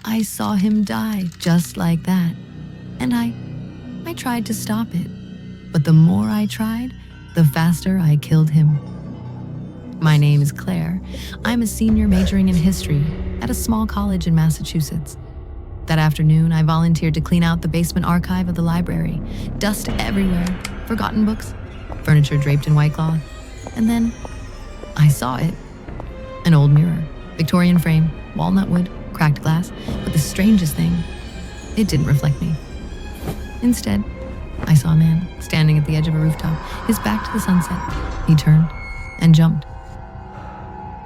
I saw him die just like that. And I tried to stop it. But the more I tried, the faster I killed him. My name is Claire. I'm a senior majoring in history at a small college in Massachusetts. That afternoon, I volunteered to clean out the basement archive of the library. Dust everywhere, forgotten books, furniture draped in white cloth. And then I saw it. An old mirror, Victorian frame, walnut wood, cracked glass. But the strangest thing, it didn't reflect me. Instead, I saw a man standing at the edge of a rooftop, his back to the sunset. He turned and jumped.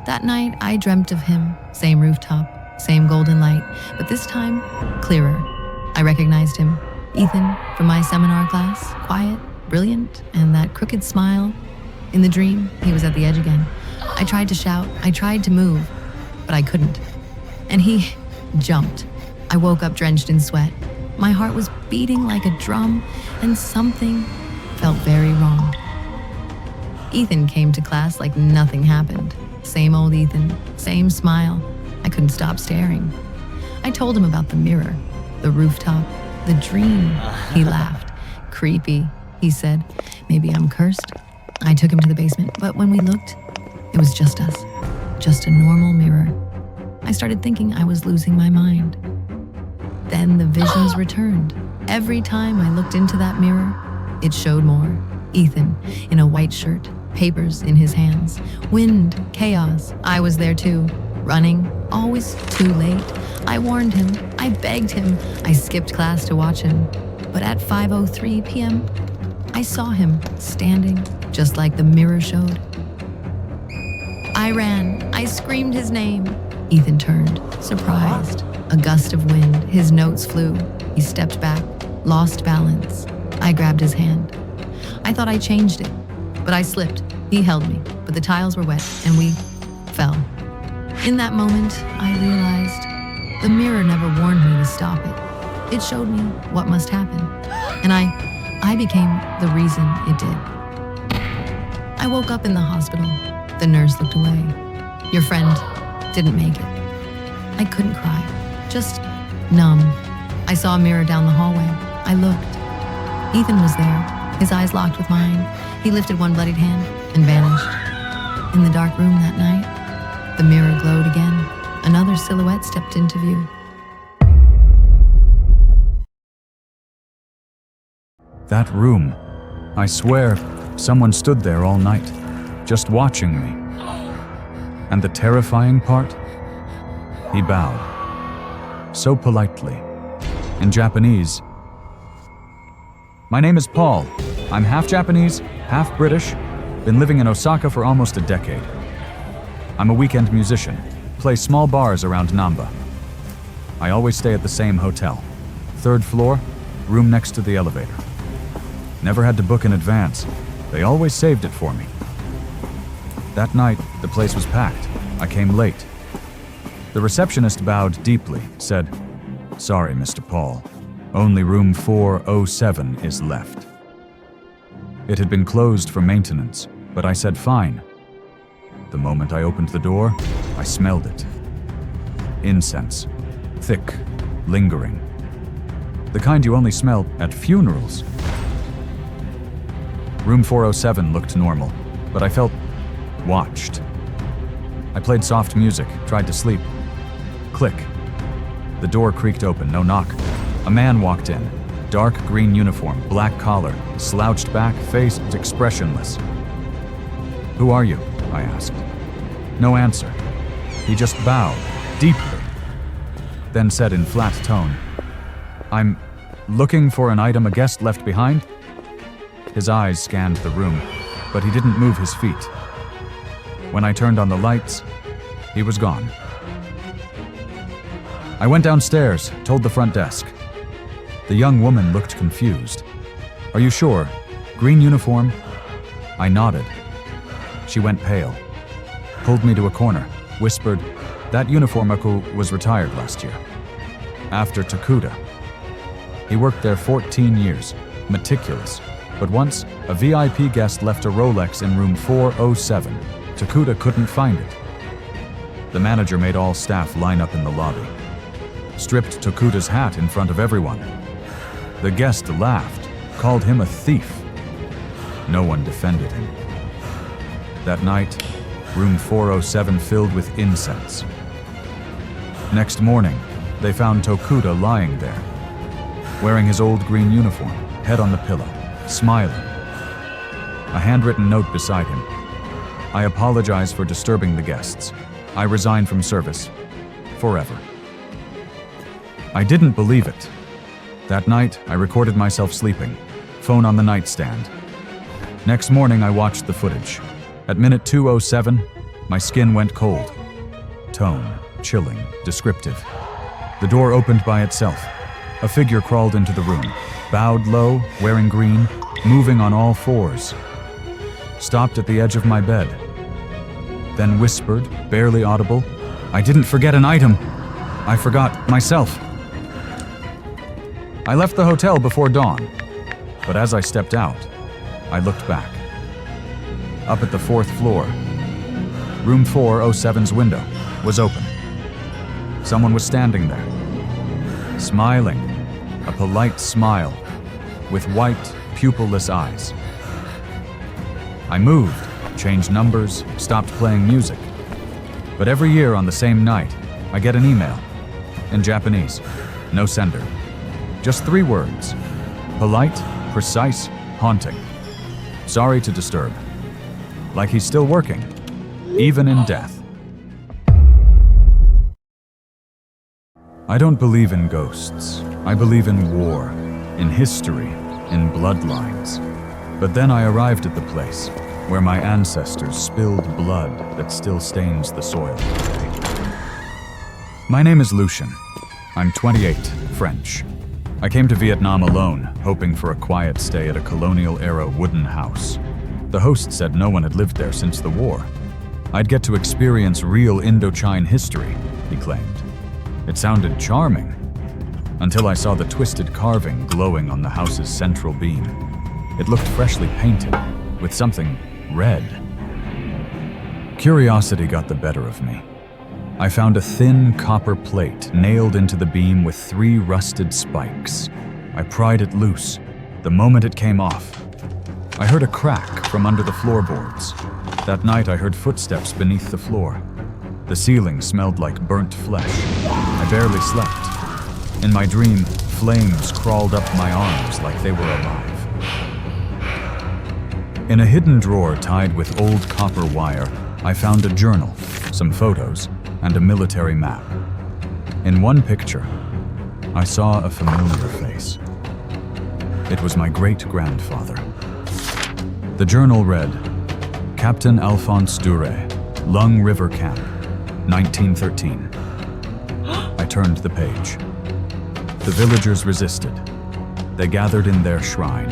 That night, I dreamt of him, same rooftop, same golden light, but this time, clearer. I recognized him, Ethan, from my seminar class, quiet, brilliant, and that crooked smile. In the dream, he was at the edge again. I tried to shout, I tried to move, but I couldn't. And he jumped. I woke up drenched in sweat. My heart was beating like a drum, and something felt very wrong. Ethan came to class like nothing happened. Same old Ethan, same smile. I couldn't stop staring. I told him about the mirror, the rooftop, the dream. He laughed. Creepy, he said. Maybe I'm cursed. I took him to the basement, but when we looked, it was just us. Just a normal mirror. I started thinking I was losing my mind. Then the visions returned. Every time I looked into that mirror, it showed more. Ethan, in a white shirt, papers in his hands. Wind, chaos. I was there too. Running, always too late. I warned him. I begged him. I skipped class to watch him. But at 5:03 p.m., I saw him standing just like the mirror showed. I ran. I screamed his name. Ethan turned, surprised. A gust of wind. His notes flew. He stepped back, lost balance. I grabbed his hand. I thought I changed it, but I slipped. He held me, but the tiles were wet, and we fell. In that moment, I realized the mirror never warned me to stop it. It showed me what must happen, and I became the reason it did. I woke up in the hospital. The nurse looked away. Your friend didn't make it. I couldn't cry, just numb. I saw a mirror down the hallway. I looked. Ethan was there, his eyes locked with mine. He lifted one bloodied hand and vanished. In the dark room that night, the mirror glowed again. Another silhouette stepped into view. That room. I swear, someone stood there all night, just watching me. And the terrifying part? He bowed, so politely, in Japanese. My name is Paul. I'm half Japanese, half British, been living in Osaka for almost a decade. I'm a weekend musician, play small bars around Namba. I always stay at the same hotel. 3rd floor, room next to the elevator. Never had to book in advance. They always saved it for me. That night, the place was packed. I came late. The receptionist bowed deeply, said, "Sorry, Mr. Paul. Only room 407 is left." It had been closed for maintenance, but I said fine. The moment I opened the door, I smelled it. Incense. Thick, lingering. The kind you only smell at funerals. Room 407 looked normal, but I felt watched. I played soft music, tried to sleep. Click. The door creaked open, no knock. A man walked in. Dark green uniform, black collar, slouched back, face expressionless. "Who are you?" I asked. No answer. He just bowed, deeply. Then said in flat tone, "I'm looking for an item a guest left behind?" His eyes scanned the room, but he didn't move his feet. When I turned on the lights, he was gone. I went downstairs, told the front desk. The young woman looked confused. "Are you sure? Green uniform?" I nodded. She went pale, pulled me to a corner, whispered, "That uniformaku was retired last year. After Takuda. He worked there 14 years, meticulous. But once, a VIP guest left a Rolex in room 407. Takuda couldn't find it. The manager made all staff line up in the lobby. stripped Tokuta's hat in front of everyone. The guest laughed, called him a thief. No one defended him. That night, room 407 filled with incense. Next morning, they found Tokuta lying there, wearing his old green uniform, head on the pillow, smiling. A handwritten note beside him. I apologize for disturbing the guests. I resign from service. Forever. I didn't believe it. That night, I recorded myself sleeping, phone on the nightstand. Next morning, I watched the footage. At minute 2:07, my skin went cold. Tone, chilling, descriptive. The door opened by itself. A figure crawled into the room, bowed low, wearing green, moving on all fours. Stopped at the edge of my bed. Then whispered, barely audible, "I didn't forget an item. I forgot myself." I left the hotel before dawn, but as I stepped out, I looked back. Up at the 4th floor, room 407's window was open. Someone was standing there, smiling, a polite smile, with white, pupilless eyes. I moved, changed numbers, stopped playing music. But every year on the same night, I get an email. In Japanese, no sender. Just 3 words. Polite, precise, haunting. Sorry to disturb. Like he's still working, even in death. I don't believe in ghosts. I believe in war, in history, in bloodlines. But then I arrived at the place where my ancestors spilled blood that still stains the soil. My name is Lucien. I'm 28, French. I came to Vietnam alone, hoping for a quiet stay at a colonial-era wooden house. The host said no one had lived there since the war. I'd get to experience real Indochine history, he claimed. It sounded charming, until I saw the twisted carving glowing on the house's central beam. It looked freshly painted, with something red. Curiosity got the better of me. I found a thin copper plate nailed into the beam with 3 rusted spikes. I pried it loose. The moment it came off, I heard a crack from under the floorboards. That night I heard footsteps beneath the floor. The ceiling smelled like burnt flesh. I barely slept. In my dream, flames crawled up my arms like they were alive. In a hidden drawer tied with old copper wire, I found a journal, some photos, and a military map. In one picture, I saw a familiar face. It was my great-grandfather. The journal read, Captain Alphonse Dure, Lung River Camp, 1913. I turned the page. The villagers resisted. They gathered in their shrine.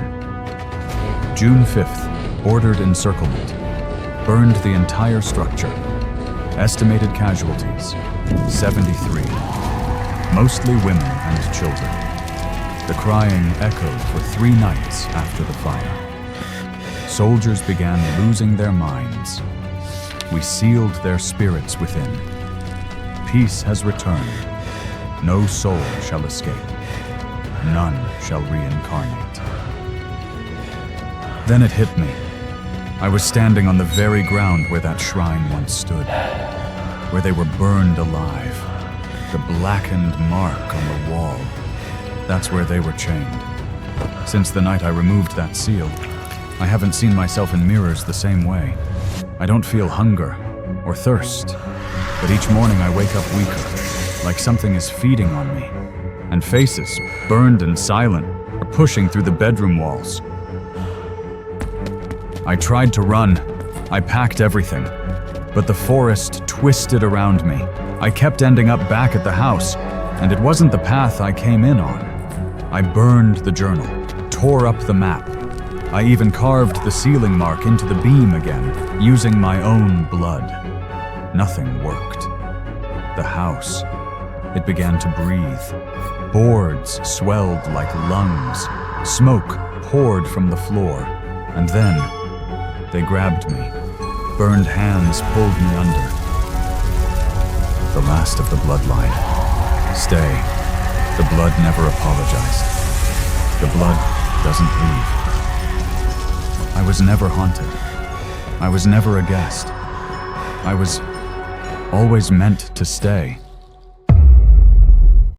June 5th, ordered encirclement. Burned the entire structure. Estimated casualties, 73. Mostly women and children. The crying echoed for 3 nights after the fire. Soldiers began losing their minds. We sealed their spirits within. Peace has returned. No soul shall escape. None shall reincarnate. Then it hit me. I was standing on the very ground where that shrine once stood, where they were burned alive. The blackened mark on the wall. That's where they were chained. Since the night I removed that seal, I haven't seen myself in mirrors the same way. I don't feel hunger or thirst, but each morning I wake up weaker, like something is feeding on me, and faces, burned and silent, are pushing through the bedroom walls. I tried to run. I packed everything, but the forest twisted around me. I kept ending up back at the house, and it wasn't the path I came in on. I burned the journal, tore up the map. I even carved the ceiling mark into the beam again, using my own blood. Nothing worked. The house, it began to breathe. Boards swelled like lungs. Smoke poured from the floor, and then they grabbed me. Burned hands pulled me under. The last of the bloodline, stay. The blood never apologized. The blood doesn't leave. I was never haunted. I was never a guest. I was always meant to stay.